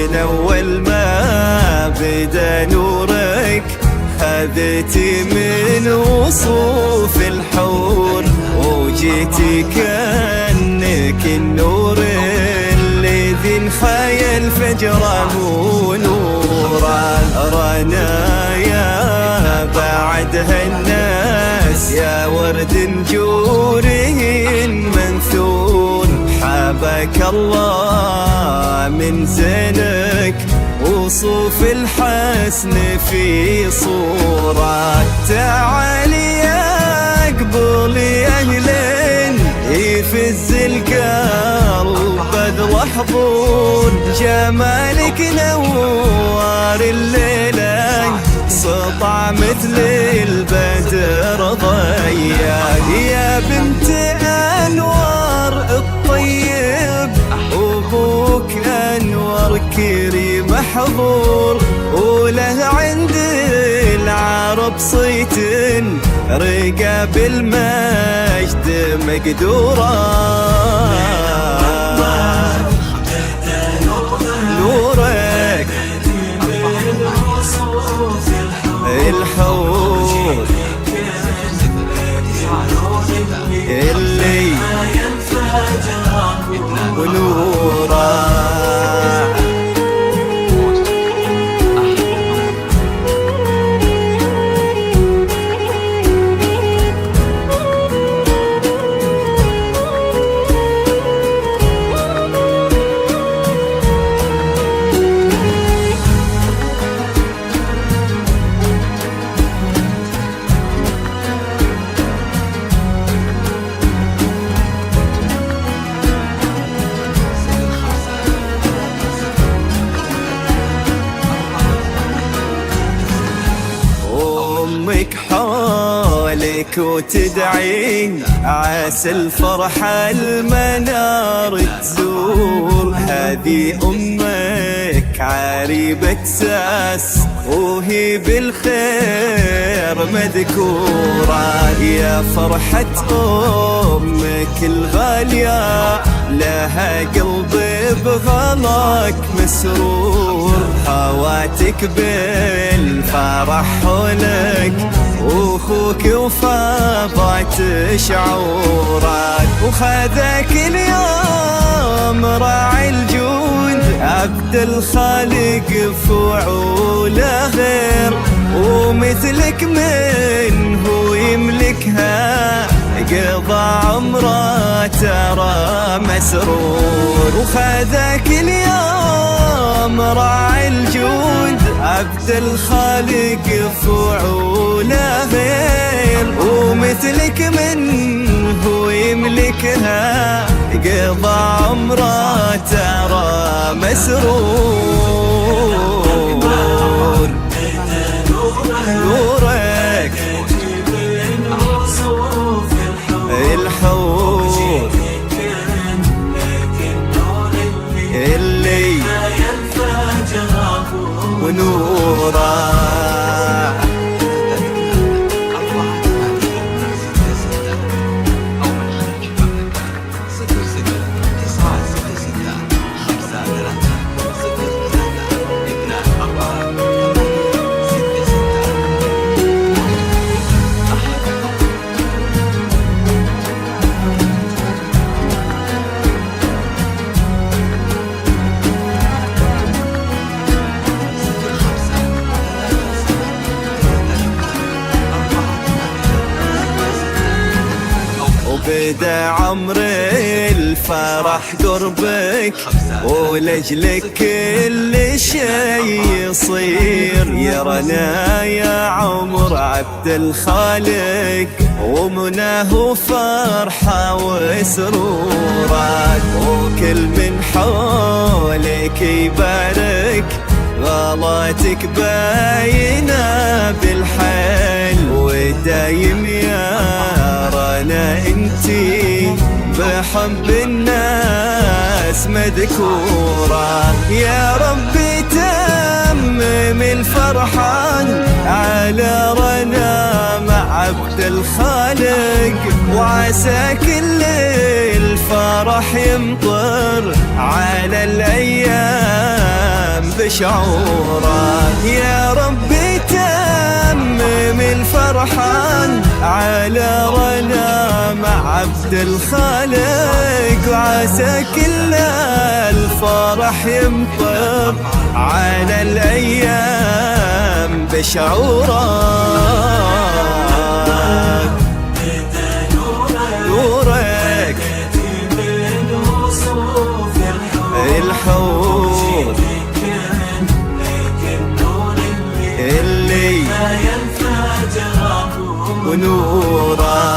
من أول ما بدا نورك خذتي من وصوف الحور، وجيتي كأنك النور الذي انخيل فجره نورا. رنايا بعدها الناس يا ورد نجوره منثور، حبك الله من زينك وصوف الحسن في صورة. تعالي يا قبول يا أهلين يفز القلب بلحظون، جمالك نوار الليلة سطع مثل البدر ضيا. يا بنت أنوار الطيب وابوك أنور كريم محظور، وله عند العرب صيت رقى بالمجد مقدورة. نورك الحور اللي ونورا. أمك حولك وتدعي عسى الفرحة المنار تزور، هذه أمك عريبة ساس وهي بالخير مذكورة. يا فرحة أمك الغالية لها قلبي بغلاك مسرور، هواتك بالفرح حولك واخوك وفاضت شعورك، وخذك اليوم راعي الجود عبد الخالق فعوله غير، ومثلك من هو يملكها قضى عمره ترى مسرور، وخذك اليوم راعي الجود عبد الخالق فعوله غير، ومثلك من هو يملكها قضى عمره ترى مسرور. نورك الحور اللي ونورا. بدا عمر الفرح قربك ولجلك كل شي يصير، يا رنا يا عمر عبد الخالق ومناه فرحة وسرورك، وكل من حولك يبارك غلاتك باينة بالحل، ودايم يا رنا انتي بحب الناس مذكورة. يا ربي تمم الفرحان على رنا مع عبد الخالق، وعسى كل الفرح يمطر على الأيام بشعوره. يا ربي تمم الفرحان على رنا مع عبد الخالق، وعسى كل الفرح يمطر على الأيام بشعوره. نورك الحور اللي ونوره